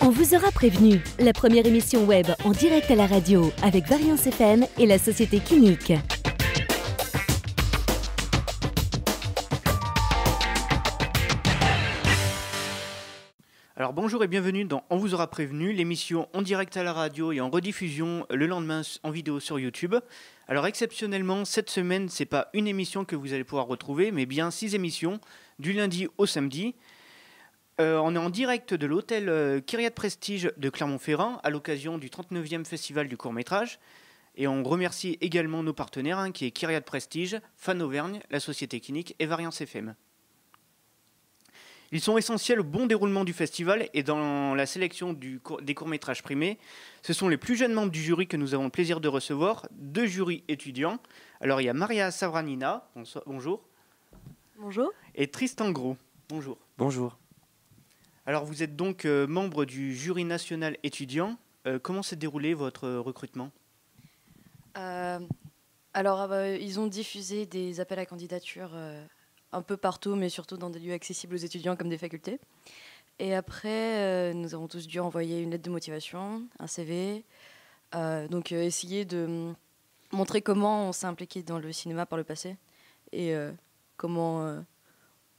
On vous aura prévenu, la première émission web en direct à la radio avec Variance FM et la société Kinic. Alors bonjour et bienvenue dans On vous aura prévenu, l'émission en direct à la radio et en rediffusion le lendemain en vidéo sur YouTube. Alors exceptionnellement, cette semaine, c'est pas une émission que vous allez pouvoir retrouver, mais bien 6 émissions, du lundi au samedi. On est en direct de l'hôtel Kyriat Prestige de Clermont-Ferrand à l'occasion du 39e festival du court-métrage. Et on remercie également nos partenaires, qui est Kyriat Prestige, Fan Auvergne, la société Kinic et Variance FM. Ils sont essentiels au bon déroulement du festival et dans la sélection des courts-métrages primés. Ce sont les plus jeunes membres du jury que nous avons le plaisir de recevoir, 2 jurys étudiants. Alors il y a Maria Savranina, bonjour. Bonjour. Et Tristan Gros, bonjour. Bonjour. Alors vous êtes donc membre du jury national étudiant. Comment s'est déroulé votre recrutement ? Ils ont diffusé des appels à candidature un peu partout, mais surtout dans des lieux accessibles aux étudiants comme des facultés. Et après, nous avons tous dû envoyer une lettre de motivation, un CV, essayer de montrer comment on s'est impliqué dans le cinéma par le passé et comment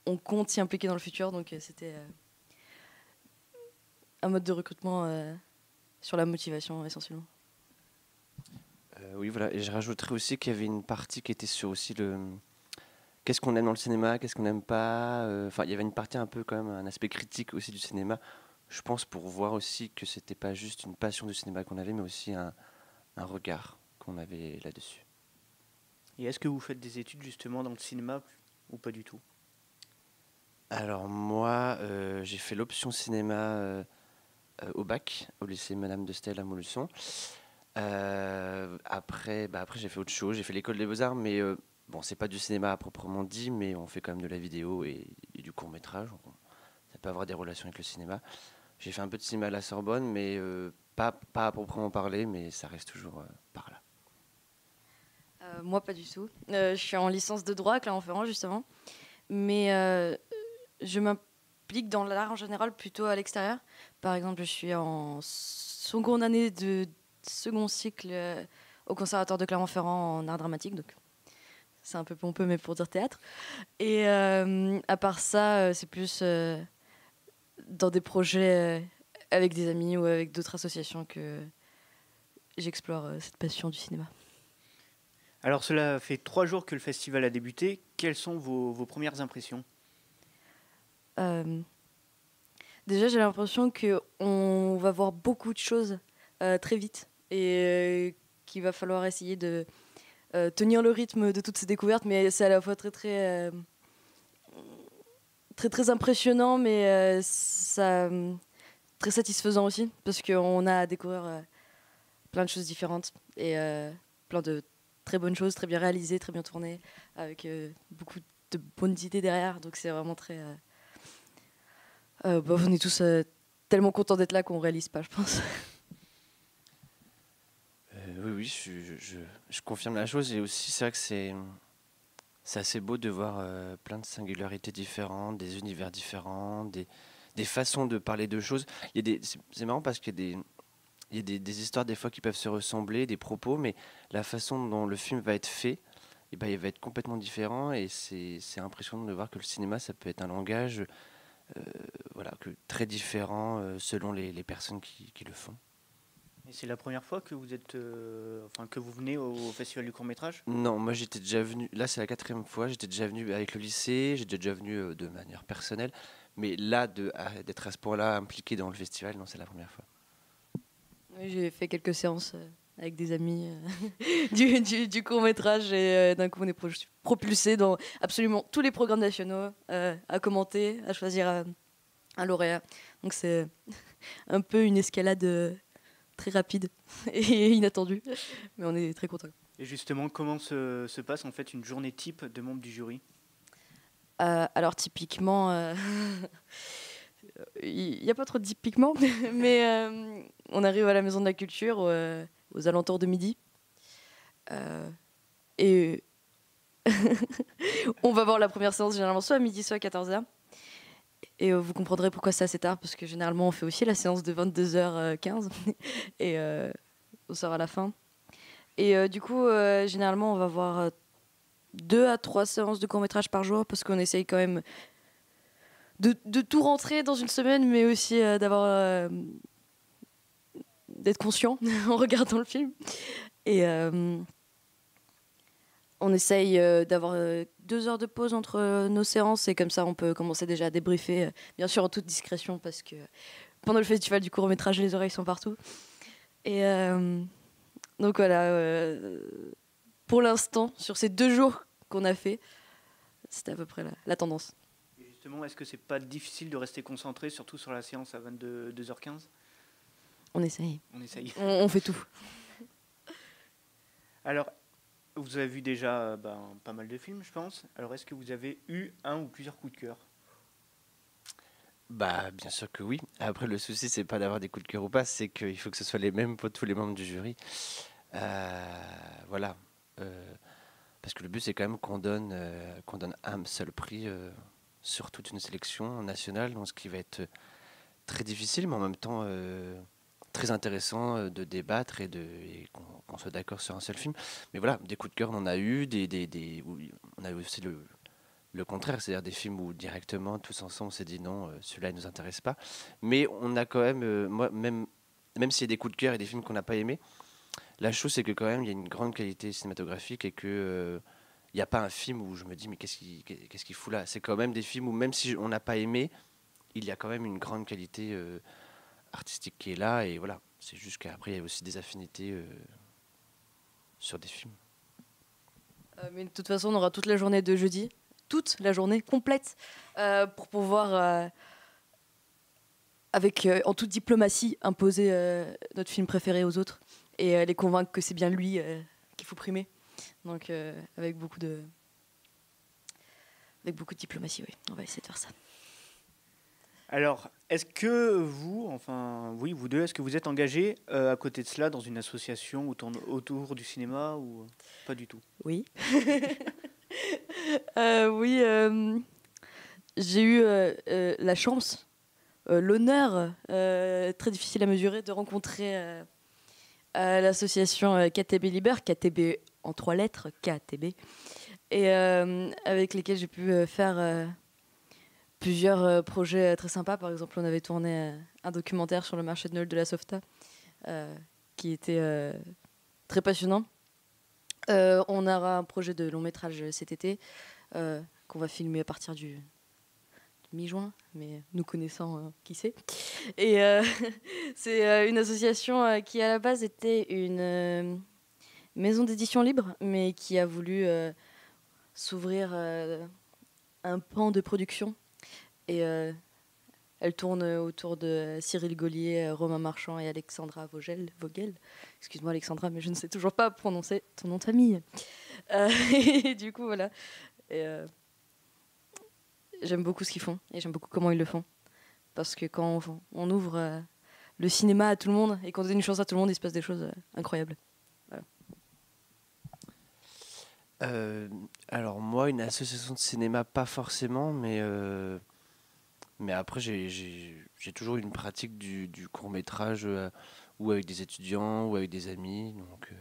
on compte s'y impliquer dans le futur. Donc c'était un mode de recrutement sur la motivation essentiellement. Oui, voilà. Et je rajouterais aussi qu'il y avait une partie qui était sur aussi le... Qu'est-ce qu'on aime dans le cinéma, qu'est-ce qu'on n'aime pas. Il y avait une partie un peu quand même, un aspect critique aussi du cinéma. Je pense pour voir aussi que c'était pas juste une passion du cinéma qu'on avait, mais aussi un regard qu'on avait là-dessus. Et est-ce que vous faites des études justement dans le cinéma ou pas du tout ? Alors moi, j'ai fait l'option cinéma au bac, au lycée Madame de Staël à Montluçon. Après, j'ai fait autre chose, j'ai fait l'école des beaux-arts, mais c'est pas du cinéma à proprement dit, mais on fait quand même de la vidéo et du court-métrage. Ça peut avoir des relations avec le cinéma. J'ai fait un peu de cinéma à la Sorbonne, mais pas à proprement parler, mais ça reste toujours par là. Moi, pas du tout. Je suis en licence de droit à Clermont-Ferrand, justement. Mais je m'implique dans l'art en général plutôt à l'extérieur. Par exemple, je suis en seconde année de second cycle au Conservatoire de Clermont-Ferrand en art dramatique. Donc, c'est un peu pompeux, mais pour dire théâtre. Et à part ça, c'est plus dans des projets avec des amis ou avec d'autres associations que j'explore cette passion du cinéma. Alors cela fait 3 jours que le festival a débuté. Quelles sont vos premières impressions ? Déjà, j'ai l'impression qu'on va voir beaucoup de choses très vite et qu'il va falloir essayer de tenir le rythme de toutes ces découvertes, mais c'est à la fois très impressionnant, mais très satisfaisant aussi, parce qu'on a à découvrir plein de choses différentes et plein de très bonnes choses, très bien réalisées, très bien tournées, avec beaucoup de bonnes idées derrière. Donc c'est vraiment très... on est tous tellement contents d'être là qu'on ne réalise pas, je pense. Oui, je confirme la chose. Et aussi, c'est vrai que c'est assez beau de voir plein de singularités différentes, des univers différents, des façons de parler de choses. C'est marrant parce qu'il y a des histoires des fois qui peuvent se ressembler, des propos, mais la façon dont le film va être fait, il va être complètement différent. Et c'est impressionnant de voir que le cinéma, ça peut être un langage très différent selon les personnes qui le font. Et c'est la première fois que vous êtes, que vous venez au Festival du court-métrage ? Non, moi j'étais déjà venu, là c'est la 4e fois, j'étais déjà venu avec le lycée, j'étais déjà venu de manière personnelle, mais là d'être à ce point-là impliqué dans le festival, non, c'est la première fois. Oui, j'ai fait quelques séances avec des amis du court-métrage et d'un coup on est propulsé dans absolument tous les programmes nationaux, à commenter, à choisir un lauréat. Donc c'est un peu une escalade très rapide et inattendue, mais on est très contents. Et justement, comment se passe en fait une journée type de membre du jury ? Alors typiquement, il n'y a pas trop de typiquement, mais on arrive à la Maison de la Culture aux alentours de midi. Et on va voir la première séance généralement soit à midi, soit à 14h. Et vous comprendrez pourquoi c'est assez tard, parce que généralement on fait aussi la séance de 22h15 et on sort à la fin. Et du coup, généralement on va voir 2 à 3 séances de court-métrage par jour, parce qu'on essaye quand même de tout rentrer dans une semaine, mais aussi d'être conscient en regardant le film. Et on essaye d'avoir 2 heures de pause entre nos séances, et comme ça on peut commencer déjà à débriefer, bien sûr en toute discrétion, parce que pendant le festival du court-métrage, les oreilles sont partout. Et donc voilà, pour l'instant, sur ces 2 jours qu'on a fait, c'était à peu près la tendance. Et justement, est-ce que c'est pas difficile de rester concentré, surtout sur la séance à 22h15 ? On essaye. On essaye. On fait tout. Alors, vous avez vu déjà pas mal de films, je pense. Alors, est-ce que vous avez eu un ou plusieurs coups de cœur ? Bah, bien sûr que oui. Après, le souci, c'est pas d'avoir des coups de cœur ou pas, c'est qu'il faut que ce soit les mêmes pour tous les membres du jury. Voilà. Parce que le but, c'est quand même qu'on donne un seul prix sur toute une sélection nationale, donc ce qui va être très difficile, mais en même temps très intéressant de débattre et qu'on soit d'accord sur un seul film. Mais voilà, des coups de cœur, on en a eu, on a eu aussi le contraire, c'est-à-dire des films où directement, tous ensemble, on s'est dit non, celui-là, il ne nous intéresse pas. Mais on a quand même, même s'il y a des coups de cœur et des films qu'on n'a pas aimés, la chose, c'est que quand même, il y a une grande qualité cinématographique et que il n'y a pas un film où je me dis mais qu'est-ce qu'il fout là. C'est quand même des films où même si on n'a pas aimé, il y a quand même une grande qualité artistique qui est là. Et voilà, c'est juste qu'après, il y a aussi des affinités sur des films. Mais de toute façon, on aura toute la journée de jeudi, toute la journée complète, pour pouvoir, en toute diplomatie, imposer notre film préféré aux autres et les convaincre que c'est bien lui qu'il faut primer. Donc avec beaucoup de diplomatie, oui, on va essayer de faire ça. Alors, est-ce que vous deux, est-ce que vous êtes engagés à côté de cela dans une association autour du cinéma ou pas du tout ? Oui. Oui, j'ai eu la chance, l'honneur, très difficile à mesurer, de rencontrer l'association KTB Liber, KTB en 3 lettres, KTB, et avec lesquels j'ai pu faire plusieurs projets très sympas. Par exemple, on avait tourné un documentaire sur le marché de Noël de la Softa, qui était très passionnant. On aura un projet de long métrage cet été qu'on va filmer à partir du mi-juin, mais nous connaissant, qui sait. Et c'est une association qui à la base était une maison d'édition libre, mais qui a voulu s'ouvrir un pan de production. Et elle tourne autour de Cyril Gaulier, Romain Marchand et Alexandra Vogel. Excuse-moi Alexandra, mais je ne sais toujours pas prononcer ton nom de famille. Et du coup, voilà. Et, j'aime beaucoup ce qu'ils font et j'aime beaucoup comment ils le font. Parce que quand on ouvre le cinéma à tout le monde et qu'on donne une chance à tout le monde, il se passe des choses incroyables. Voilà. Alors moi, une association de cinéma, pas forcément, mais après, j'ai toujours eu une pratique du court-métrage ou avec des étudiants ou avec des amis. Donc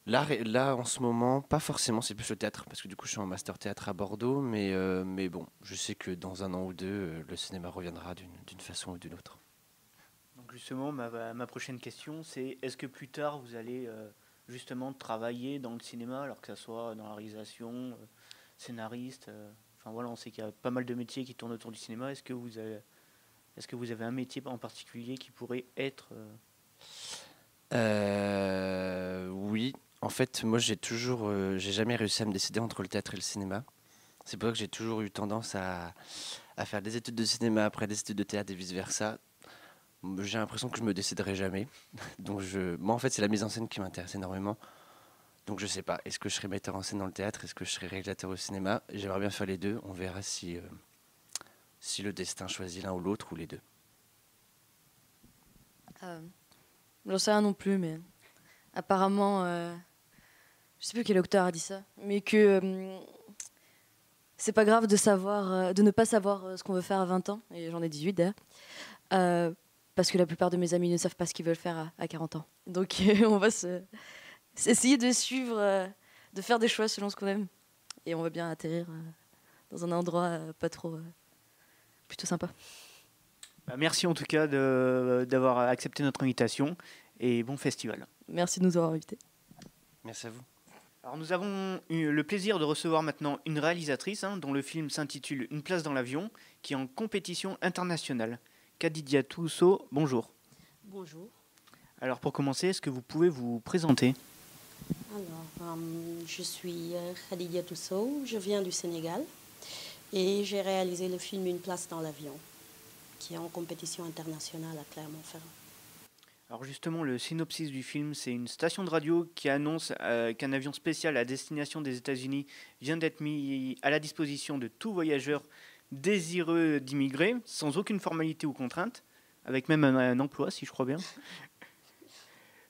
là, en ce moment, pas forcément, c'est plus le théâtre, parce que du coup, je suis en master théâtre à Bordeaux, mais bon, je sais que dans 1 an ou 2, le cinéma reviendra d'une façon ou d'une autre. Donc justement, ma prochaine question, c'est est-ce que plus tard, vous allez justement travailler dans le cinéma, alors que ça soit dans la réalisation, scénariste enfin voilà, on sait qu'il y a pas mal de métiers qui tournent autour du cinéma. Est-ce que vous avez un métier en particulier qui pourrait être Oui, en fait, moi j'ai jamais réussi à me décider entre le théâtre et le cinéma. C'est pour ça que j'ai toujours eu tendance à faire des études de cinéma après des études de théâtre et vice versa. J'ai l'impression que je me déciderai jamais. Donc moi en fait c'est la mise en scène qui m'intéresse énormément. Donc je sais pas, est-ce que je serai metteur en scène dans le théâtre, est-ce que je serai réalisateur au cinéma? J'aimerais bien faire les deux, on verra si le destin choisit l'un ou l'autre ou les deux. J'en sais rien non plus, mais apparemment, je sais plus quel auteur a dit ça, mais que c'est pas grave de savoir, de ne pas savoir ce qu'on veut faire à 20 ans, et j'en ai 18 d'ailleurs, parce que la plupart de mes amis ne savent pas ce qu'ils veulent faire à 40 ans. Donc on va essayer de suivre, de faire des choix selon ce qu'on aime, et on va bien atterrir dans un endroit pas trop, plutôt sympa. Merci en tout cas d'avoir accepté notre invitation et bon festival. Merci de nous avoir invités. Merci à vous. Alors nous avons eu le plaisir de recevoir maintenant une réalisatrice dont le film s'intitule Une place dans l'avion, qui est en compétition internationale. Khadija Tousso, bonjour. Bonjour. Alors pour commencer, est-ce que vous pouvez vous présenter? Alors, je suis Khadija Tousso, je viens du Sénégal et j'ai réalisé le film Une place dans l'avion, qui est en compétition internationale à Clermont-Ferrand. Alors justement, le synopsis du film, c'est une station de radio qui annonce qu'un avion spécial à destination des États-Unis vient d'être mis à la disposition de tout voyageur désireux d'immigrer, sans aucune formalité ou contrainte, avec même un emploi, si je crois bien.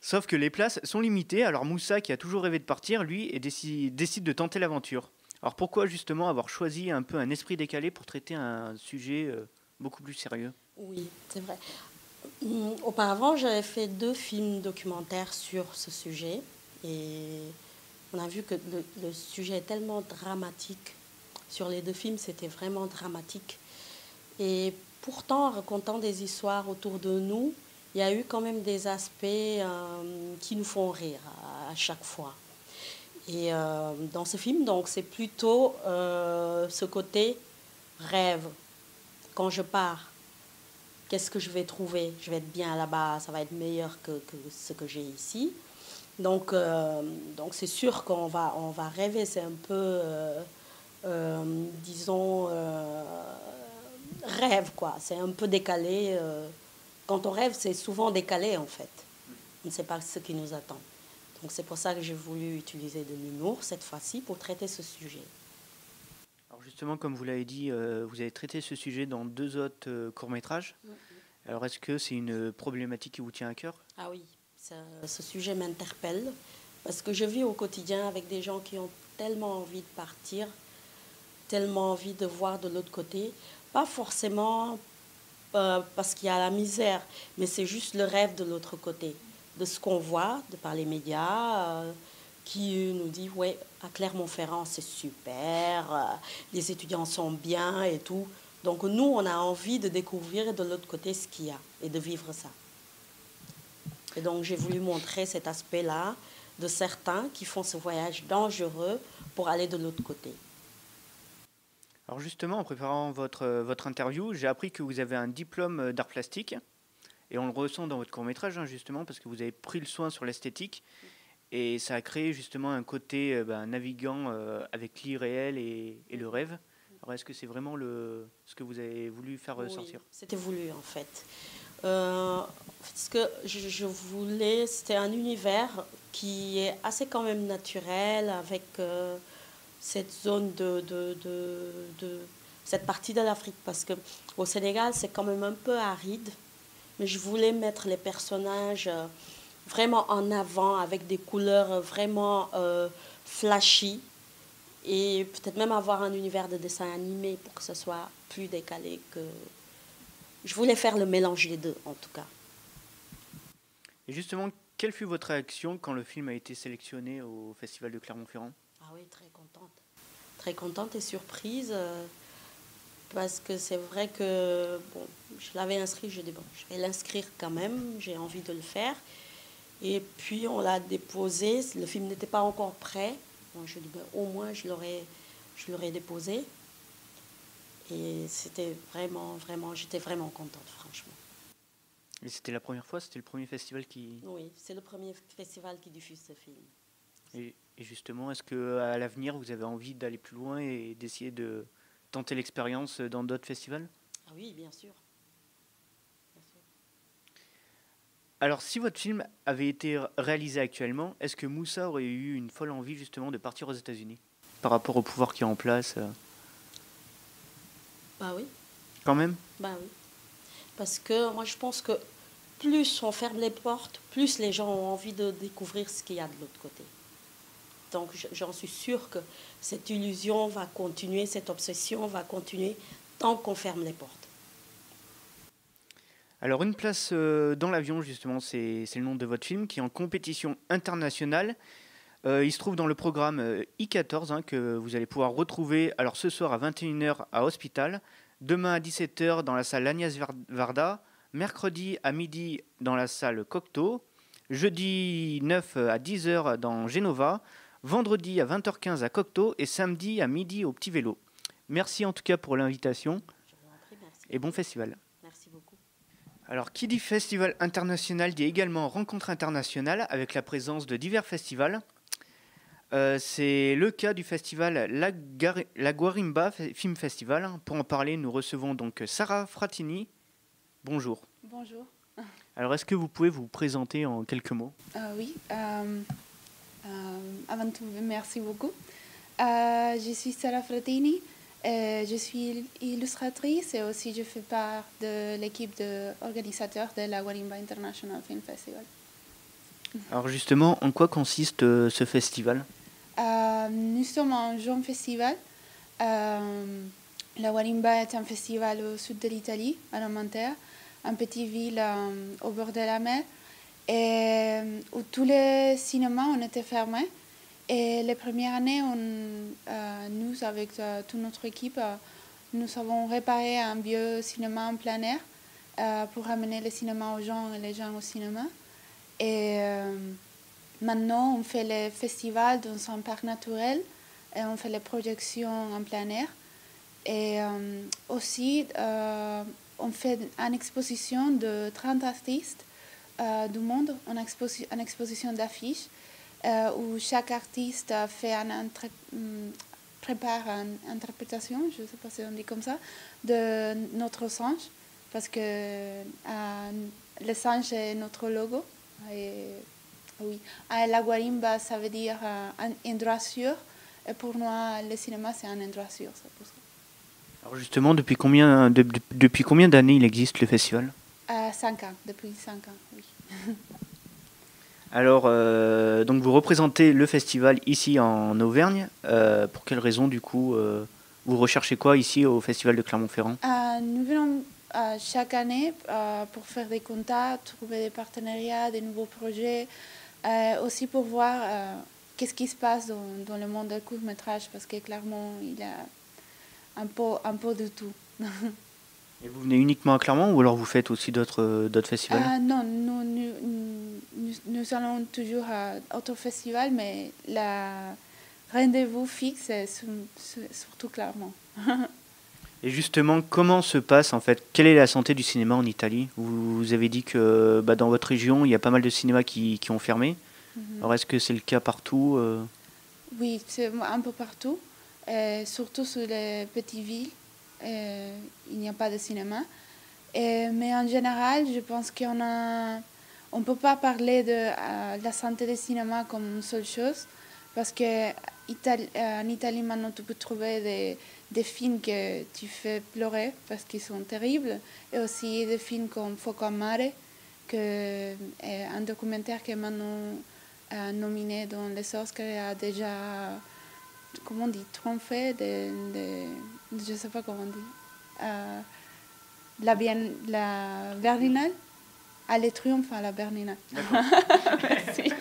Sauf que les places sont limitées, alors Moussa, qui a toujours rêvé de partir, lui, décide de tenter l'aventure. Alors pourquoi justement avoir choisi un peu un esprit décalé pour traiter un sujet beaucoup plus sérieux? Oui, c'est vrai. Auparavant, j'avais fait 2 films documentaires sur ce sujet et on a vu que le sujet est tellement dramatique. Sur les 2 films, c'était vraiment dramatique. Et pourtant, en racontant des histoires autour de nous, il y a eu quand même des aspects qui nous font rire à chaque fois. Et dans ce film, donc, c'est plutôt ce côté rêve. Quand je pars, qu'est-ce que je vais trouver? Je vais être bien là-bas, ça va être meilleur que ce que j'ai ici. Donc c'est sûr qu'on va rêver, c'est un peu, disons, rêve, quoi. C'est un peu décalé. Quand on rêve, c'est souvent décalé, en fait. On ne sait pas ce qui nous attend. Donc c'est pour ça que j'ai voulu utiliser de l'humour cette fois-ci pour traiter ce sujet. Alors justement, comme vous l'avez dit, vous avez traité ce sujet dans 2 autres courts-métrages. Alors est-ce que c'est une problématique qui vous tient à cœur? Ah oui, ce sujet m'interpelle parce que je vis au quotidien avec des gens qui ont tellement envie de partir, tellement envie de voir de l'autre côté. Pas forcément parce qu'il y a la misère, mais c'est juste le rêve de l'autre côté, de ce qu'on voit, de par les médias, qui nous dit ouais, à Clermont-Ferrand c'est super, les étudiants sont bien et tout. Donc nous, on a envie de découvrir de l'autre côté ce qu'il y a et de vivre ça. Et donc j'ai voulu montrer cet aspect-là de certains qui font ce voyage dangereux pour aller de l'autre côté. Alors justement, en préparant votre interview, j'ai appris que vous avez un diplôme d'art plastique. Et on le ressent dans votre court-métrage, justement, parce que vous avez pris le soin sur l'esthétique. Et ça a créé justement un côté naviguant avec l'irréel et le rêve. Alors est-ce que c'est vraiment ce que vous avez voulu faire ressortir? Oui, c'était voulu en fait. Ce que je voulais, c'était un univers qui est assez quand même naturel avec cette zone cette partie de l'Afrique. Parce qu'au Sénégal, c'est quand même un peu aride. Mais je voulais mettre les personnages vraiment en avant avec des couleurs vraiment flashy. Et peut-être même avoir un univers de dessin animé pour que ce soit plus décalé que... Je voulais faire le mélange des deux, en tout cas. Et justement, quelle fut votre réaction quand le film a été sélectionné au Festival de Clermont-Ferrand? Ah oui, très contente. Très contente et surprise. Parce que c'est vrai que... Bon, je l'avais inscrit, je dis bon, je vais l'inscrire quand même, j'ai envie de le faire. Et puis on l'a déposé, le film n'était pas encore prêt. Donc je dis, ben, au moins, je l'aurais déposé. Et c'était vraiment, j'étais vraiment contente, franchement. Et c'était la première fois, c'était le premier festival qui... Oui, c'est le premier festival qui diffuse ce film. Et justement, est-ce qu'à l'avenir, vous avez envie d'aller plus loin et d'essayer de tenter l'expérience dans d'autres festivals? Ah oui, bien sûr. Bien sûr. Alors, si votre film avait été réalisé actuellement, est-ce que Moussa aurait eu une folle envie justement de partir aux États-Unis par rapport au pouvoir qui est en place Bah oui. Quand même? Bah oui. Parce que moi, je pense que plus on ferme les portes, plus les gens ont envie de découvrir ce qu'il y a de l'autre côté. Donc j'en suis sûre que cette illusion va continuer, cette obsession va continuer tant qu'on ferme les portes. Alors une place dans l'avion, justement, c'est le nom de votre film qui est en compétition internationale. Il se trouve dans le programme I14 que vous allez pouvoir retrouver alors ce soir à 21h à Hospital, demain à 17h dans la salle Agnès Varda, mercredi à midi dans la salle Cocteau, jeudi 9 à 10h dans Genova, vendredi à 20h15 à Cocteau et samedi à midi au Petit Vélo. Merci en tout cas pour l'invitation et bon festival. Merci beaucoup. Alors, qui dit festival international dit également rencontre internationale avec la présence de divers festivals. C'est le cas du festival La Guarimba Film Festival. Pour en parler, nous recevons donc Sarah Fratini. Bonjour. Bonjour. Alors, est-ce que vous pouvez vous présenter en quelques mots? Oui. Avant tout, merci beaucoup. Je suis Sarah Fratini. Je suis illustratrice et aussi je fais part de l'équipe d'organisateurs de la Guarimba International Film Festival. Alors justement, en quoi consiste ce festival? Nous sommes un jeune festival. La Guarimba est un festival au sud de l'Italie, à Nomentera, une petite ville au bord de la mer, et où tous les cinémas ont été fermés. Et les premières années, nous, avec toute notre équipe, nous avons réparé un vieux cinéma en plein air pour ramener le cinéma aux gens et les gens au cinéma. Et maintenant, on fait les festivals dans un parc naturel et on fait les projections en plein air. Et aussi, on fait une exposition de 30 artistes du monde, une exposition d'affiches. Où chaque artiste prépare une interprétation, je ne sais pas si on dit comme ça, de notre singe, parce que le singe est notre logo. Et, oui. La Guarimba, ça veut dire un endroit sûr, et pour moi, le cinéma, c'est un endroit sûr. C'est pour ça. Alors justement, depuis combien d'années il existe le festival? 5 ans, depuis 5 ans, oui. Alors, donc vous représentez le festival ici en Auvergne. Pour quelle raison, du coup, vous recherchez quoi ici au festival de Clermont-Ferrand? Nous venons chaque année pour faire des contacts, trouver des partenariats, des nouveaux projets, aussi pour voir qu'est-ce qui se passe dans le monde du court-métrage, parce que Clermont, il y a un peu de tout. Et vous venez uniquement à Clermont ou alors vous faites aussi d'autres festivals? Non, nous allons toujours à d'autres festivals, mais le rendez-vous fixe est surtout Clermont. Et justement, comment se passe en fait? Quelle est la santé du cinéma en Italie? Vous avez dit que dans votre région, il y a pas mal de cinémas qui ont fermé. Alors est-ce que c'est le cas partout? Oui, c'est un peu partout, surtout sur les petites villes. Il n'y a pas de cinéma. Mais en général, je pense qu'on ne peut pas parler de la santé du cinéma comme une seule chose, parce qu'en Italie, maintenant, tu peux trouver des films que tu fais pleurer parce qu'ils sont terribles, et aussi des films comme Fuoco a Mare, que est un documentaire qui est maintenant nominé dans les Oscars et a déjà, comment on dit, trompé je ne sais pas comment on dit, la Berlinale, le triomphe à la Berlinale. Merci.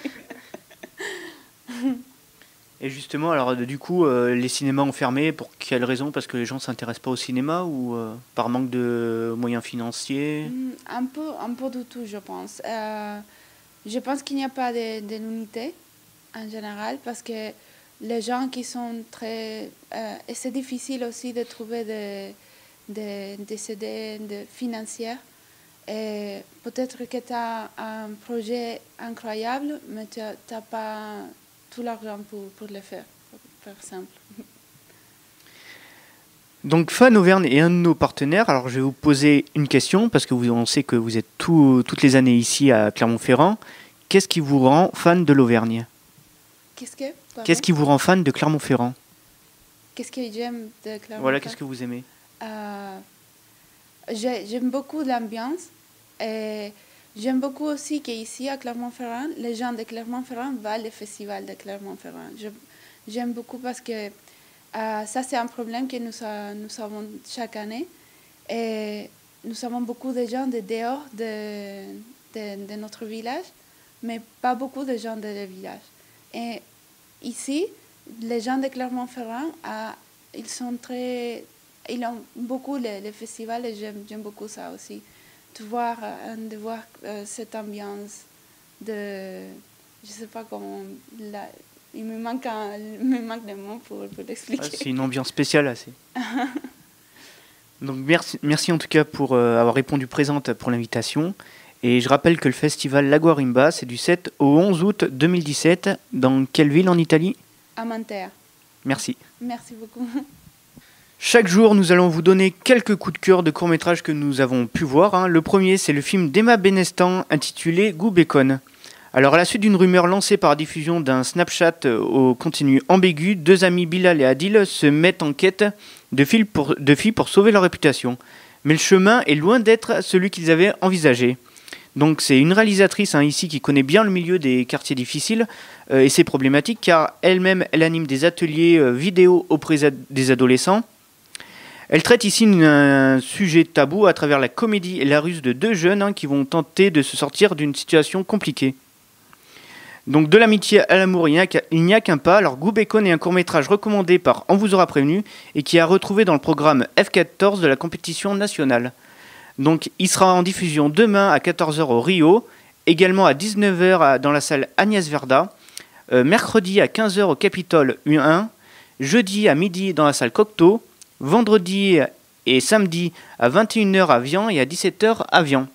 Et justement, alors du coup, les cinémas ont fermé. Pour quelle raison? Parce que les gens ne s'intéressent pas au cinéma ou par manque de moyens financiers? Un peu de tout, je pense. Je pense qu'il n'y a pas d'unité en général, parce que les gens qui sont très... et c'est difficile aussi de trouver des aides financières. Et peut-être que tu as un projet incroyable, mais tu n'as pas tout l'argent pour le faire, par exemple. Donc Fan Auvergne est un de nos partenaires. Alors je vais vous poser une question, parce que on sait que vous êtes toutes les années ici à Clermont-Ferrand. Qu'est-ce qui vous rend fan de l'Auvergne? Qu'est-ce qui vous rend fan de Clermont-Ferrand? Qu'est-ce que j'aime de Clermont-Ferrand? Voilà, qu'est-ce que vous aimez? J'aime beaucoup l'ambiance. Et J'aime beaucoup aussi qu'ici à Clermont-Ferrand, les gens de Clermont-Ferrand vont au festival de Clermont-Ferrand. J'aime beaucoup parce que ça, c'est un problème que nous avons chaque année. Et nous avons beaucoup de gens de dehors de notre village, mais pas beaucoup de gens de le village. Et ici, les gens de Clermont-Ferrand, ils ont beaucoup les festivals et j'aime beaucoup ça aussi. De voir cette ambiance je sais pas comment, il me manque des mots pour l'expliquer. C'est une ambiance spéciale assez. Donc merci en tout cas pour avoir répondu présente pour l'invitation. Et je rappelle que le festival La Guarimba, c'est du 7 au 11 août 2017. Dans quelle ville en Italie ? À Mantea. Merci. Merci beaucoup. Chaque jour, nous allons vous donner quelques coups de cœur de courts-métrages que nous avons pu voir. Le premier, c'est le film d'Emma Benestan intitulé Goût Bacon. Alors, à la suite d'une rumeur lancée par la diffusion d'un Snapchat au contenu ambigu, deux amis Bilal et Adil se mettent en quête de filles pour sauver leur réputation. Mais le chemin est loin d'être celui qu'ils avaient envisagé. Donc c'est une réalisatrice ici qui connaît bien le milieu des quartiers difficiles et ses problématiques, car elle-même elle anime des ateliers vidéo auprès des adolescents. Elle traite ici un sujet tabou à travers la comédie et la ruse de deux jeunes qui vont tenter de se sortir d'une situation compliquée. Donc de l'amitié à l'amour, il n'y a qu'un pas. Alors Goût Bacon est un court-métrage recommandé par On vous aura prévenu et qui a retrouvé dans le programme F14 de la compétition nationale. Donc il sera en diffusion demain à 14h au Rio, également à 19h dans la salle Agnès Verda, mercredi à 15h au Capitole U1, jeudi à midi dans la salle Cocteau, vendredi et samedi à 21h à Vian et à 17h à Vian.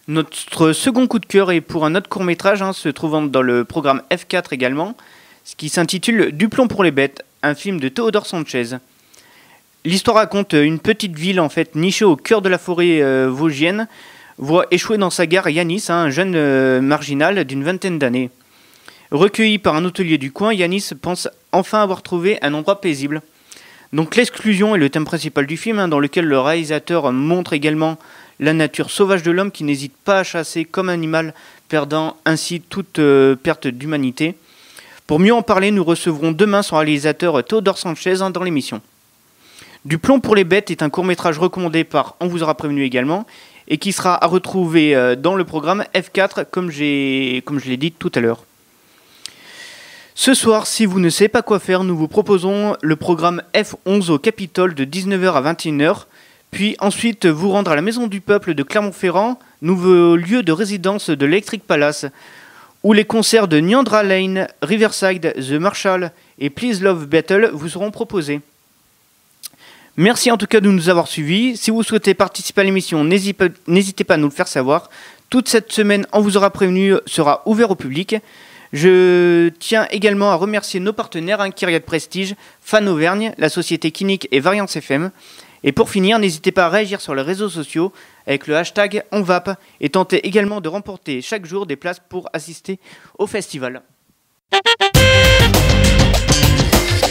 Notre second coup de cœur est pour un autre court-métrage se trouvant dans le programme F4 également, ce qui s'intitule Du plomb pour les bêtes, un film de Théodore Sanchez. L'histoire raconte une petite ville nichée au cœur de la forêt vosgienne, voit échouer dans sa gare Yanis, un jeune marginal d'une vingtaine d'années. Recueilli par un hôtelier du coin, Yanis pense enfin avoir trouvé un endroit paisible. Donc l'exclusion est le thème principal du film, dans lequel le réalisateur montre également la nature sauvage de l'homme qui n'hésite pas à chasser comme animal, perdant ainsi toute perte d'humanité. Pour mieux en parler, nous recevrons demain son réalisateur Théodore Sanchez dans l'émission. Du plomb pour les bêtes est un court-métrage recommandé par On vous aura prévenu également et qui sera à retrouver dans le programme F4 comme je l'ai dit tout à l'heure. Ce soir, si vous ne savez pas quoi faire, nous vous proposons le programme F11 au Capitole de 19h à 21h, puis ensuite vous rendre à la Maison du Peuple de Clermont-Ferrand, nouveau lieu de résidence de l'Electric Palace, où les concerts de Neandra Lane, Riverside, The Marshall et Please Love Battle vous seront proposés. Merci en tout cas de nous avoir suivis. Si vous souhaitez participer à l'émission, n'hésitez pas à nous le faire savoir. Toute cette semaine, On vous aura prévenu sera ouvert au public. Je tiens également à remercier nos partenaires, Kyriat Prestige, Fan Auvergne, la société Kinic et Variance FM. Et pour finir, n'hésitez pas à réagir sur les réseaux sociaux avec le hashtag OnVap et tentez également de remporter chaque jour des places pour assister au festival.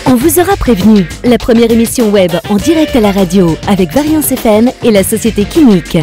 On vous aura prévenu, la première émission web en direct à la radio avec Variance FM et la société Kinic.